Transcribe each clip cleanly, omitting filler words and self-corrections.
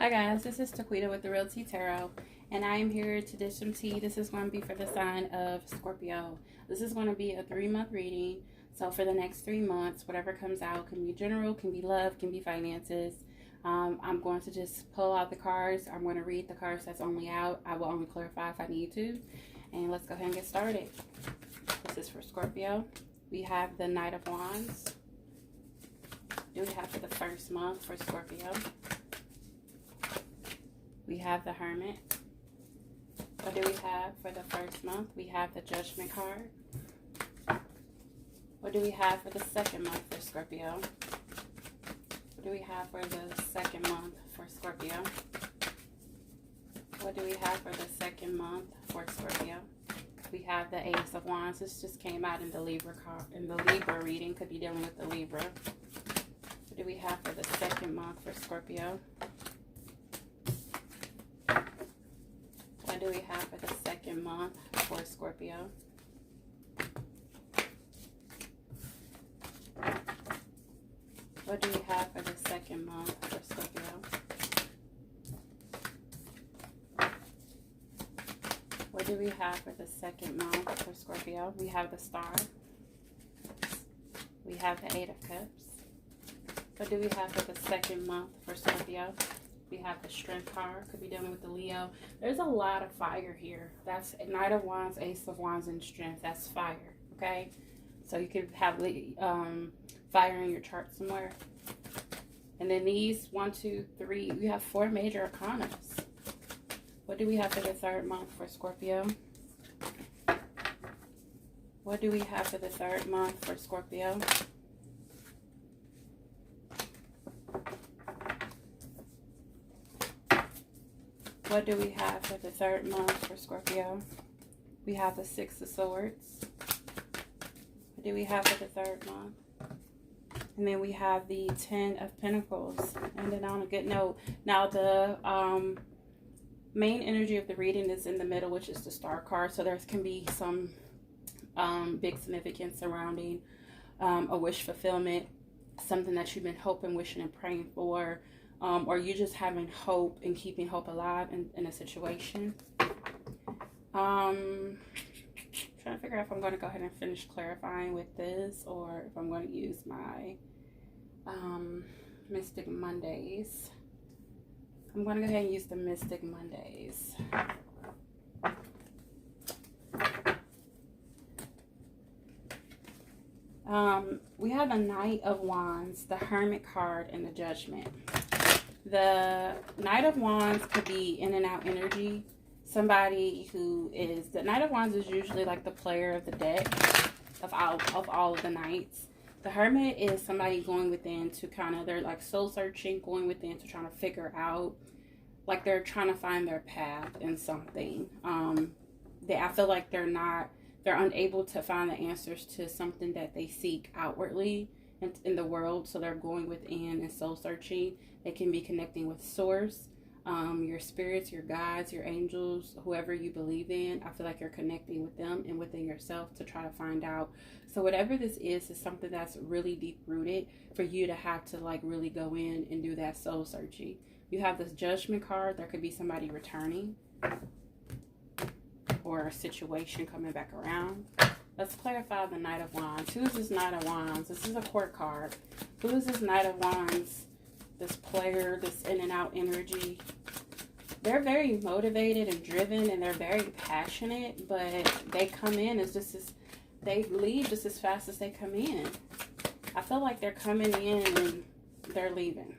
Hi guys, this is Taquita with the Real Tea Tarot, and I am here to dish some tea. This is going to be for the sign of Scorpio. This is going to be a 3-month reading, so for the next 3 months, whatever comes out can be general, can be love, can be finances. I'm going to just pull out the cards. I'm going to read the cards that's only out. I will only clarify if I need to, and let's go ahead and get started. This is for Scorpio. We have the Knight of Wands. What do we have for the first month for Scorpio? We have the Hermit. What do we have for the first month? We have the Judgment card. What do we have for the second month for Scorpio? What do we have for the second month for Scorpio? What do we have for the second month for Scorpio? We have the Ace of Wands. This just came out in the Libra card, in the Libra reading. Could be dealing with the Libra. What do we have for the second month for Scorpio? What do we have for the second month for Scorpio? What do we have for the second month for Scorpio? What do we have for the second month for Scorpio? We have the Star. We have the Eight of Cups. What do we have for the second month for Scorpio? We have the Strength card. Could be dealing with the Leo. There's a lot of fire here. That's Knight of Wands, Ace of Wands, and Strength. That's fire, okay? So you could have fire in your chart somewhere. And then these, 1, 2, 3, we have 4 major arcanas. What do we have for the third month for Scorpio? What do we have for the third month for Scorpio? What do we have for the third month for Scorpio? We have the Six of Swords. What do we have for the third month? And then we have the 10 of Pentacles. And then on a good note, now the main energy of the reading is in the middle, which is the Star card. So there can be some big significance surrounding a wish fulfillment, something that you've been hoping, wishing, and praying for. Or you just having hope and keeping hope alive in a situation. Trying to figure out if I'm going to go ahead and finish clarifying with this, or if I'm going to use my Mystic Mondays. I'm going to go ahead and use the Mystic Mondays. We have the Knight of Wands, the Hermit card, and the Judgment. The Knight of Wands could be in and out energy. Somebody who is, the Knight of Wands is usually like the player of the deck of all of the Knights. The Hermit is somebody going within to kind of, they're like soul searching, going within to trying to figure out, like they're trying to find their path in something. I feel like they're unable to find the answers to something that they seek outwardly in the world, so they're going within and soul searching. They can be connecting with source, your spirits, your guides, your angels, whoever you believe in. I feel like you're connecting with them and within yourself to try to find out. So whatever this is something that's really deep rooted for you to have to like really go in and do that soul searching. You have this Judgment card. There could be somebody returning or a situation coming back around. Let's clarify the Knight of Wands. Who is this Knight of Wands? This is a court card. Who is this Knight of Wands? This player, this in and out energy. They're very motivated and driven, and they're very passionate, but they come in they leave just as fast as they come in. I feel like they're coming in and they're leaving.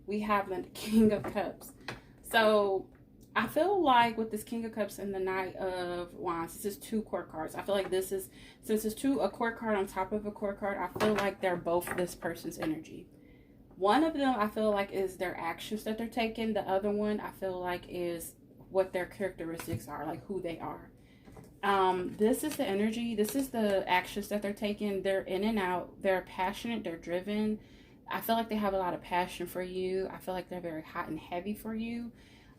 We have the King of Cups. So I feel like with this King of Cups and the Knight of Wands, this is 2 court cards. I feel like this is, since it's a court card on top of a court card, I feel like they're both this person's energy. One of them I feel like is their actions that they're taking. The other one I feel like is what their characteristics are, like who they are. This is the energy. This is the actions that they're taking. They're in and out. They're passionate. They're driven. I feel like they have a lot of passion for you. I feel like they're very hot and heavy for you.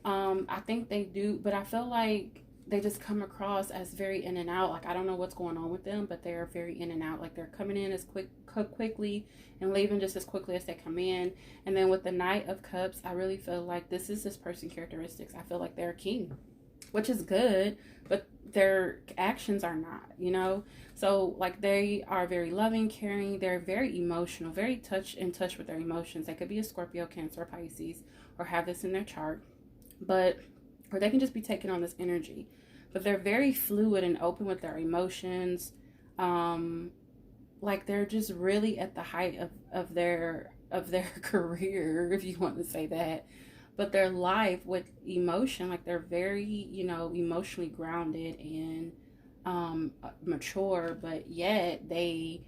I think they do, but I feel like they just come across as very in and out. Like, I don't know what's going on with them, but they're very in and out. Like, they're coming in as quickly and leaving just as quickly as they come in. And then with the Knight of Cups, I really feel like this is this person's characteristics. I feel like they're a king, which is good, but their actions are not, you know? So, like, they are very loving, caring. They're very emotional, very in touch with their emotions. They could be a Scorpio, Cancer, Pisces, or have this in their chart. But, or they can just be taking on this energy. But they're very fluid and open with their emotions. Like, they're just really at the height of their career, if you want to say that. But their life with emotion, like, they're very, you know, emotionally grounded and mature, but yet they're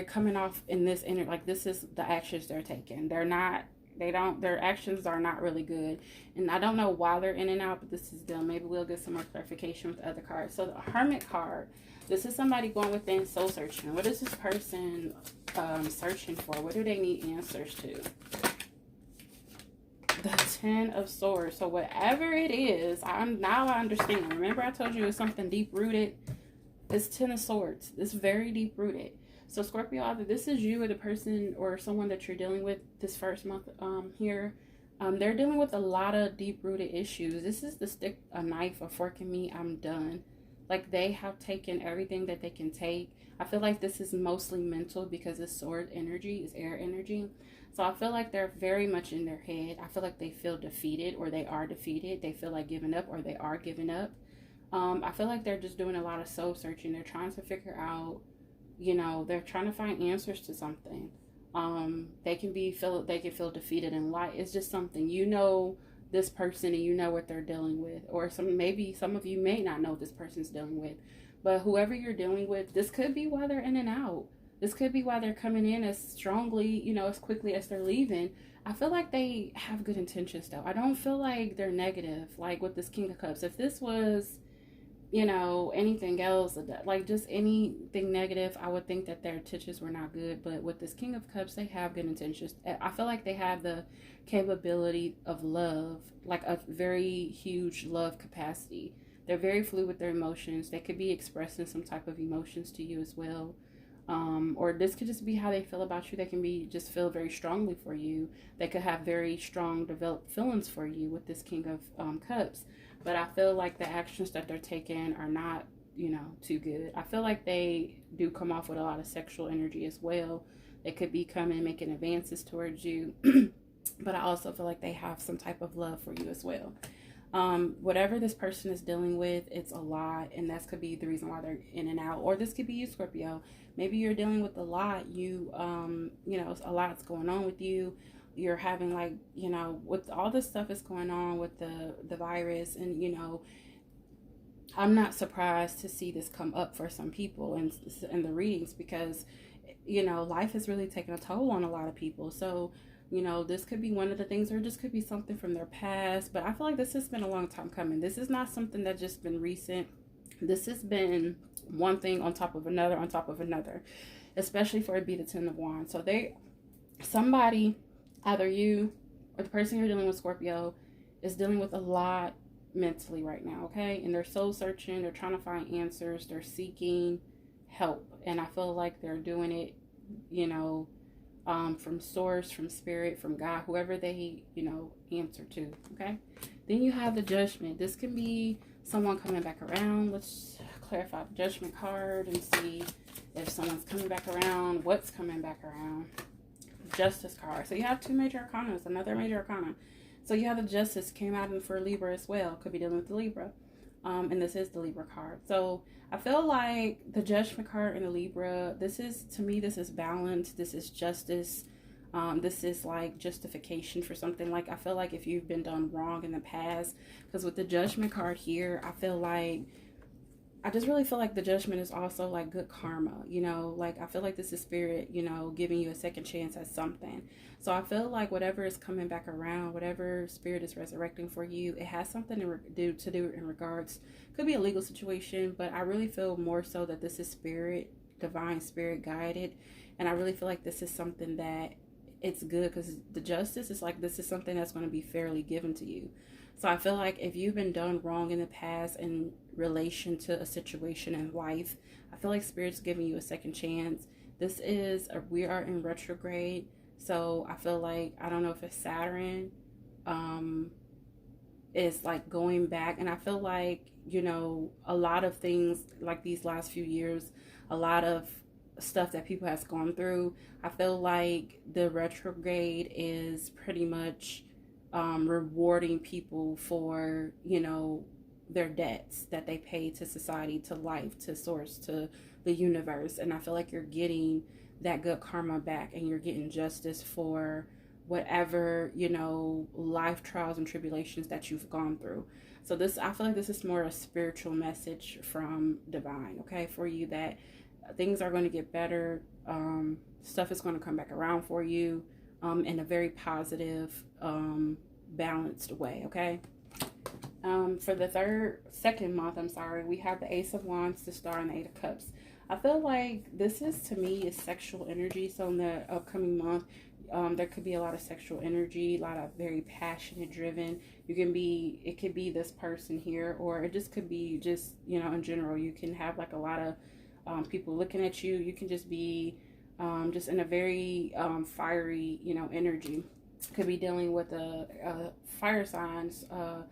coming off in this energy. Like, this is the actions they're taking. Their actions are not really good. And I don't know why they're in and out, but this is them. Maybe we'll get some more clarification with the other cards. So the Hermit card, this is somebody going within, soul searching. What is this person searching for? What do they need answers to? The Ten of Swords. So whatever it is, I understand. Remember I told you it's something deep rooted. It's Ten of Swords. It's very deep rooted. So Scorpio, either this is you or the person or someone that you're dealing with this first month here. They're dealing with a lot of deep rooted issues. This is the stick, a knife, a fork in me. I'm done. Like, they have taken everything that they can take. I feel like this is mostly mental because it's sword energy, is air energy. So I feel like they're very much in their head. I feel like they feel defeated or they are defeated. They feel like giving up or they are giving up. I feel like they're just doing a lot of soul searching. They're trying to figure out, you know, they're trying to find answers to something. They can feel defeated in life. It's just something, you know, this person and you know what they're dealing with. Or maybe some of you may not know what this person's dealing with. But whoever you're dealing with, this could be why they're in and out. This could be why they're coming in as strongly, you know, as quickly as they're leaving. I feel like they have good intentions, though. I don't feel like they're negative, like with this King of Cups. If this was, you know, anything else, like just anything negative, I would think that their intentions were not good. But with this King of Cups, they have good intentions. I feel like they have the capability of love, like a very huge love capacity. They're very fluid with their emotions. They could be expressing some type of emotions to you as well. Or this could just be how they feel about you. They can just feel very strongly for you. They could have very strong developed feelings for you with this King of Cups. But I feel like the actions that they're taking are not, you know, too good. I feel like they do come off with a lot of sexual energy as well. They could be coming making advances towards you. But I also feel like they have some type of love for you as well. Whatever this person is dealing with, it's a lot, and that could be the reason why they're in and out. Or this could be you, Scorpio. Maybe you're dealing with a lot. You know, a lot's going on with you. You're having, like, you know, with all this stuff is going on with the virus, and, you know, I'm not surprised to see this come up for some people in the readings, because, you know, life has really taken a toll on a lot of people. So, you know, this could be one of the things, or just could be something from their past. But I feel like this has been a long time coming. This is not something that just been recent. This has been one thing on top of another, especially for it to be the Ten of Wands. So somebody, either you or the person you're dealing with, Scorpio, is dealing with a lot mentally right now, okay? And they're soul searching. They're trying to find answers. They're seeking help. And I feel like they're doing it, you know, from source, from spirit, from God, whoever they, you know, answer to, okay? Then you have the Judgment. This can be someone coming back around. Let's clarify the Judgment card and see if someone's coming back around, what's coming back around. Justice card. So you have two major arcana, another major arcana. So you have the Justice, came out for Libra as well. Could be dealing with the Libra. And this is the Libra card. So I feel like the Judgment card and the Libra, this is, to me, this is balance. This is justice. This is like justification for something. Like, I feel like if you've been done wrong in the past, because with the Judgment card here, I just really feel like the Judgment is also like good karma, you know, like I feel like this is spirit, you know, giving you a second chance at something. So I feel like whatever is coming back around, whatever spirit is resurrecting for you, it has something to do in regards, could be a legal situation, but I really feel more so that this is spirit, divine spirit guided. And I really feel like this is something that it's good because the justice is like, this is something that's going to be fairly given to you. So I feel like if you've been done wrong in the past in relation to a situation in life, I feel like Spirit's giving you a second chance. We are in retrograde. So I feel like, I don't know if it's Saturn, is like going back. And I feel like, a lot of things like these last few years, a lot of stuff that people has gone through, I feel like the retrograde is pretty much rewarding people for, their debts that they pay to society, to life, to source, to the universe. And I feel like you're getting that good karma back, and you're getting justice for whatever, life trials and tribulations that you've gone through. So I feel like this is more a spiritual message from divine, okay, for you, that things are going to get better. Stuff is going to come back around for you in a very positive, balanced way, okay? For the second month, we have the Ace of Wands, the Star, and the Eight of Cups. I feel like this is, to me, is sexual energy. So in the upcoming month, there could be a lot of sexual energy, a lot of very passionate, driven. It could be this person here, or it just could be just, in general. You can have like a lot of people looking at you. You can just be just in a very fiery, energy. Could be dealing with a fire signs, a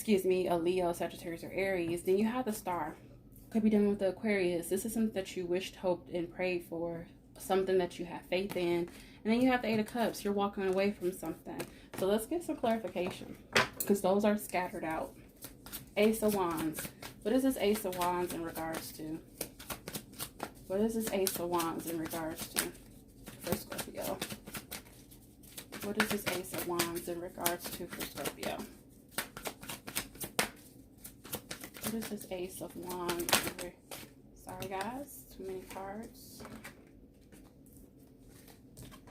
Leo, Sagittarius, or Aries. Then you have the Star. Could be dealing with the Aquarius. This is something that you wished, hoped, and prayed for, something that you have faith in. And then you have the Eight of Cups. You're walking away from something. So let's get some clarification, because those are scattered out. Ace of Wands. What is this Ace of Wands in regards to? What is this Ace of Wands in regards to for Scorpio? What is this Ace of Wands in regards to for Scorpio? What is this Ace of Wands? Sorry guys, too many cards.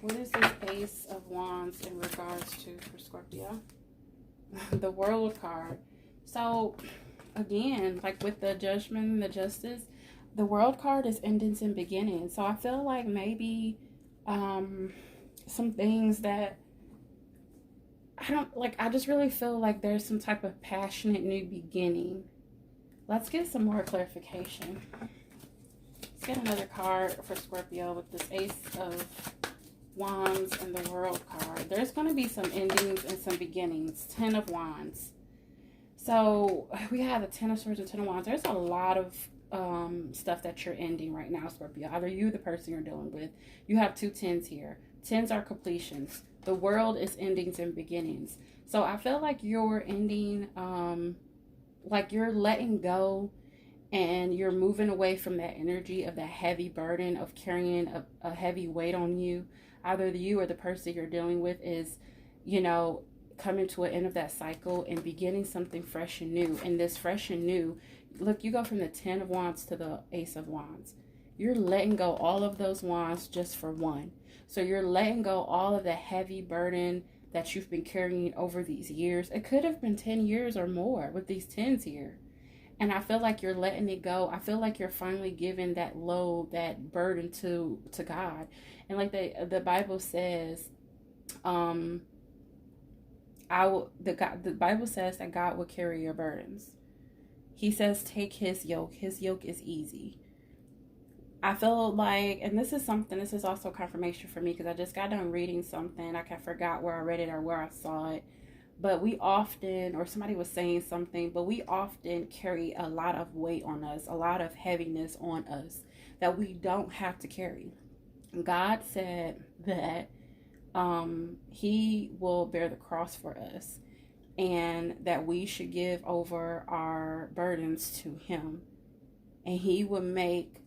What is this Ace of Wands in regards to for Scorpio? The World card. So again, like with the Judgment and the Justice, the World card is endings and beginnings. So I feel like maybe some things that I just really feel like there's some type of passionate new beginning. Let's get some more clarification. Let's get another card for Scorpio with this Ace of Wands and the World card. There's going to be some endings and some beginnings. 10 of Wands. So we have the 10 of Swords and 10 of Wands. There's a lot of stuff that you're ending right now, Scorpio. Either you, the person you're dealing with. You have two 10s here. 10s are completions. The World is endings and beginnings. So I feel like you're ending, like you're letting go, and you're moving away from that energy of that heavy burden of carrying a heavy weight on you. Either you or the person you're dealing with is, coming to an end of that cycle and beginning something fresh and new. And this fresh and new, look, you go from the 10 of Wands to the Ace of Wands. You're letting go all of those wands just for one. So you're letting go all of the heavy burden that you've been carrying over these years. It could have been 10 years or more with these 10s here. And I feel like you're letting it go. I feel like you're finally giving that load, that burden to God. And like the Bible says, the Bible says that God will carry your burdens. He says, take his yoke. His yoke is easy. I feel like, and this is also confirmation for me, because I just got done reading something. I forgot where I read it or where I saw it. But we often, or somebody was saying something, but we often carry a lot of weight on us, a lot of heaviness on us that we don't have to carry. God said that he will bear the cross for us, and that we should give over our burdens to him, and he will make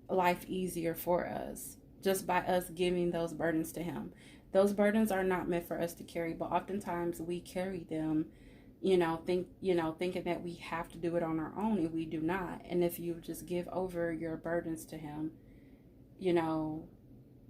life easier for us just by us giving those burdens to him. Those burdens are not meant for us to carry, but oftentimes we carry them, thinking that we have to do it on our own, and we do not. And if you just give over your burdens to him,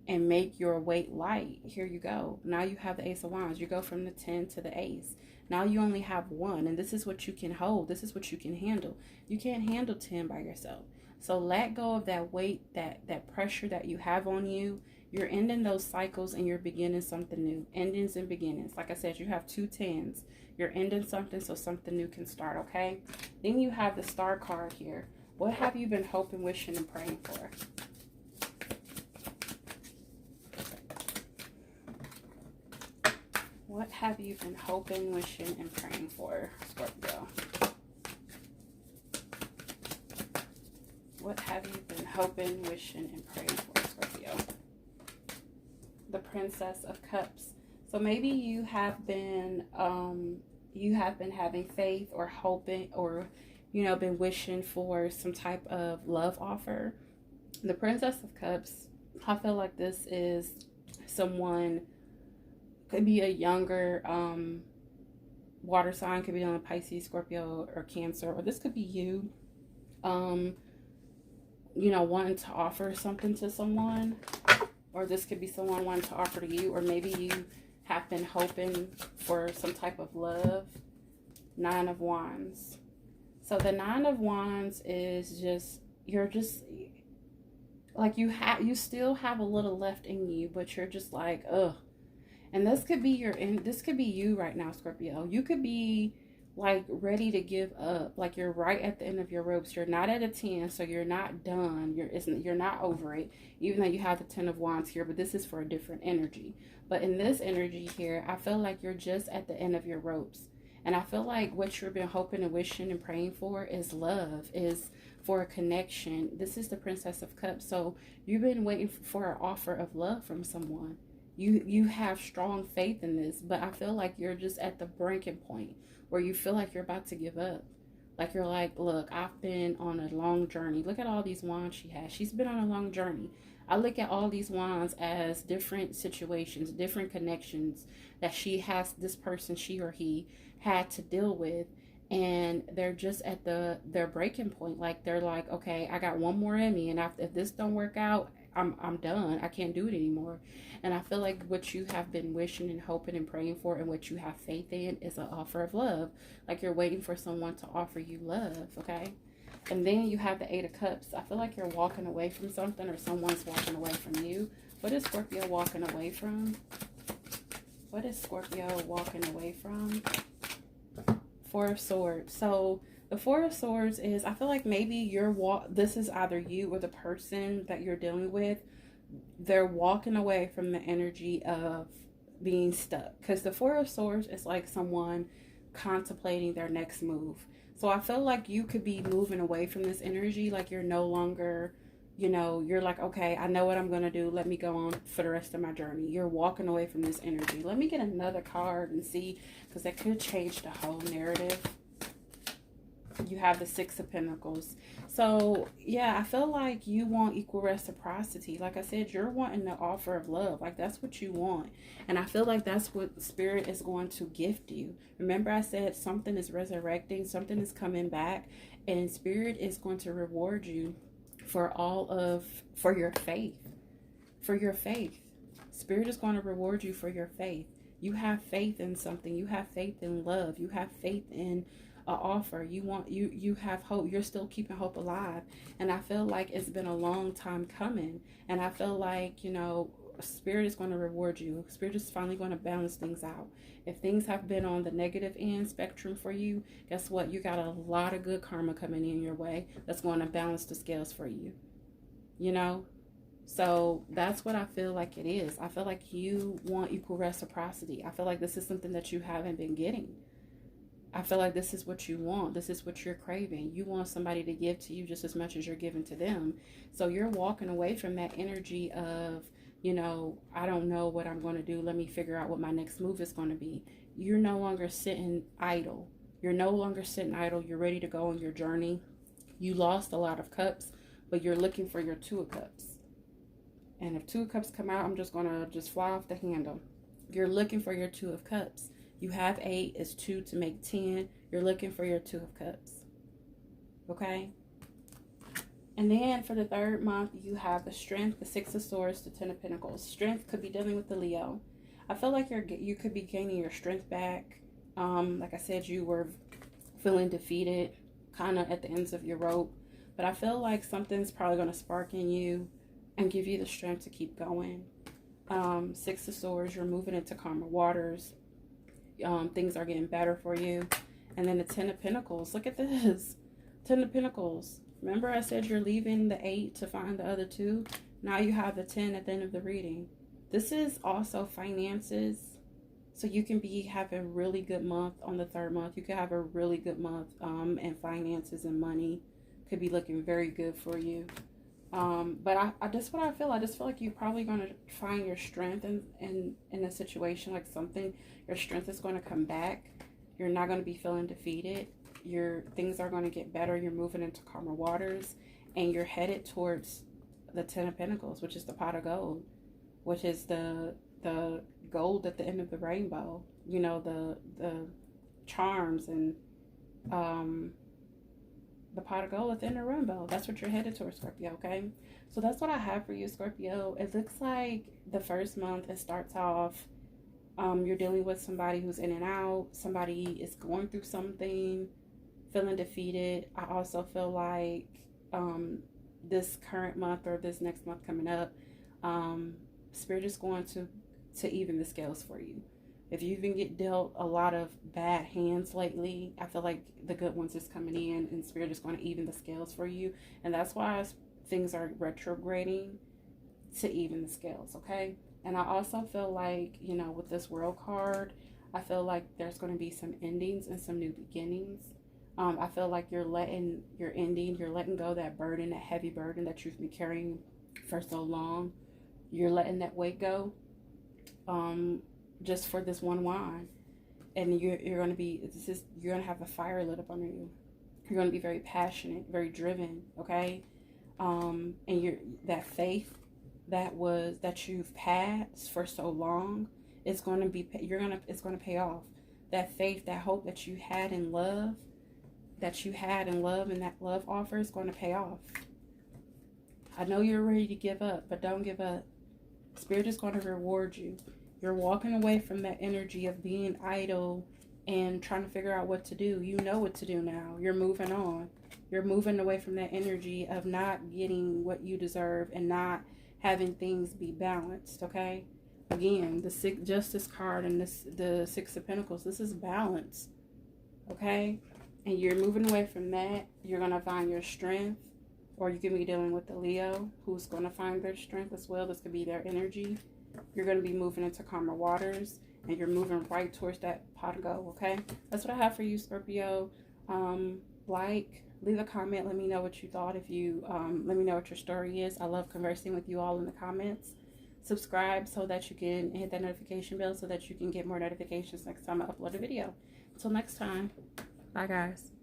and make your weight light, here you go. Now you have the Ace of Wands. You go from the 10 to the Ace. Now you only have one, and this is what you can hold. This is what you can handle. You can't handle 10 by yourself. So let go of that weight, that pressure that you have on you, You're ending those cycles and you're beginning something new. Endings and beginnings. Like I said, you have 2 tens. You're ending something so something new can start, okay? Then you have the Star card here. What have you been hoping, wishing, and praying for? What have you been hoping, wishing, and praying for, Scorpio? What have you been hoping, wishing, and praying for, Scorpio? The Princess of Cups. So maybe you have been having faith or hoping, or been wishing for some type of love offer. The Princess of Cups, I feel like this is someone, could be a younger water sign, could be on Pisces, Scorpio, or Cancer, or this could be you wanting to offer something to someone, or this could be someone wanting to offer to you, or maybe you have been hoping for some type of love. 9 of Wands. So the 9 of Wands is just, you're just like, you still have a little left in you, but you're just like, ugh. And this could be this could be you right now, Scorpio. You could be like ready to give up, like you're right at the end of your ropes. You're not at a 10, so you're not done. You're not over it, even though you have the 10 of Wands here, but this is for a different energy. But in this energy here, I feel like you're just at the end of your ropes. And I feel like what you've been hoping and wishing and praying for is love, is for a connection. This is the Princess of Cups. So you've been waiting for an offer of love from someone. You have strong faith in this, but I feel like you're just at the breaking point where you feel like you're about to give up. Like you're like, look, I've been on a long journey. Look at all these wands she has. She's been on a long journey. I look at all these wands as different situations, different connections that she has, this person, she or he, had to deal with. And they're just at their breaking point. Like they're like, okay, I got one more in me, and if this don't work out, I'm done. I can't do it anymore. And I feel like what you have been wishing and hoping and praying for, and what you have faith in, is an offer of love. Like you're waiting for someone to offer you love, okay? And then you have the 8 of Cups. I feel like you're walking away from something, or someone's walking away from you. What is Scorpio walking away from? What is Scorpio walking away from? 4 of Swords. So the 4 of Swords is, I feel like maybe this is either you or the person that you're dealing with. They're walking away from the energy of being stuck. Because the 4 of Swords is like someone contemplating their next move. So I feel like you could be moving away from this energy. Like you're no longer, you're like, okay, I know what I'm going to do. Let me go on for the rest of my journey. You're walking away from this energy. Let me get another card and see, because that could change the whole narrative. You have the 6 of Pentacles. So yeah, I feel like you want equal reciprocity. Like I said, you're wanting the offer of love. Like that's what you want. And I feel like that's what Spirit is going to gift you. Remember I said something is resurrecting, something is coming back, and Spirit is going to reward you for your faith. For your faith. Spirit is going to reward you for your faith. You have faith in something. You have faith in love. You have faith in offer. You have hope. You're still keeping hope alive. And I feel like it's been a long time coming. And I feel like, Spirit is going to reward you. Spirit is finally going to balance things out. If things have been on the negative end spectrum for you, guess what? You got a lot of good karma coming in your way that's going to balance the scales for you. So that's what I feel like it is. I feel like you want equal reciprocity. I feel like this is something that you haven't been getting. I feel like this is what you want. This is what you're craving. You want somebody to give to you just as much as you're giving to them. So you're walking away from that energy of, I don't know what I'm going to do. Let me figure out what my next move is going to be. You're no longer sitting idle. You're no longer sitting idle. You're ready to go on your journey. You lost a lot of cups, but you're looking for your 2 of Cups. And if 2 of Cups come out, I'm just going to fly off the handle. You're looking for your 2 of Cups. You have 8, it's 2 to make 10. You're looking for your 2 of Cups. Okay? And then for the 3rd month, you have the Strength, the 6 of Swords, the 10 of Pentacles. Strength could be dealing with the Leo. I feel like you could be gaining your strength back. Like I said, you were feeling defeated, kind of at the ends of your rope. But I feel like something's probably going to spark in you and give you the strength to keep going. Six of Swords, you're moving into calmer waters. Things are getting better for you. And then the Ten of Pentacles. Look at this. Ten of Pentacles. Remember I said you're leaving the 8 to find the other 2? Now you have the 10 at the end of the reading. This is also finances. So you can be having a really good month on the 3rd month. You could have a really good month and finances and money could be looking very good for you. But I just what I feel. I just feel like you're probably going to find your strength in a situation like something. Your strength is going to come back. You're not going to be feeling defeated. Things are going to get better. You're moving into calmer waters, and you're headed towards the Ten of Pentacles, which is the pot of gold, which is the gold at the end of the rainbow. You know, the charms and the pot of gold at the end of the rainbow. That's what you're headed towards, Scorpio, okay? So that's what I have for you, Scorpio. It looks like the 1st month, it starts off, you're dealing with somebody who's in and out. Somebody is going through something, feeling defeated. I also feel like this current month or this next month coming up, Spirit is going to even the scales for you. If you've been get dealt a lot of bad hands lately, I feel like the good ones is coming in and Spirit is going to even the scales for you. And that's why things are retrograding to even the scales, okay? And I also feel like, you know, with this World card, I feel like there's going to be some endings and some new beginnings. I feel like you're letting go that burden, that heavy burden that you've been carrying for so long. You're letting that weight go. Just for this one wine, and you're going to have a fire lit up under you. You're going to be very passionate, very driven, okay? And that faith that you've had for so long, it's going to pay off. That faith, that hope that you had in love, and that love offer is going to pay off. I know you're ready to give up, but don't give up. Spirit is going to reward you. You're walking away from that energy of being idle and trying to figure out what to do. You know what to do now. You're moving on. You're moving away from that energy of not getting what you deserve and not having things be balanced, okay? Again, the Justice card and the 6 of Pentacles, this is balance, okay? And you're moving away from that. You're going to find your strength, or you can be dealing with the Leo who's going to find their strength as well. This could be their energy. You're going to be moving into calmer waters, and you're moving right towards that pot of gold, okay? That's what I have for you, Scorpio. Leave a comment. Let me know what you thought. Let me know what your story is. I love conversing with you all in the comments. Subscribe so that you can hit that notification bell so that you can get more notifications next time I upload a video. Until next time, bye guys.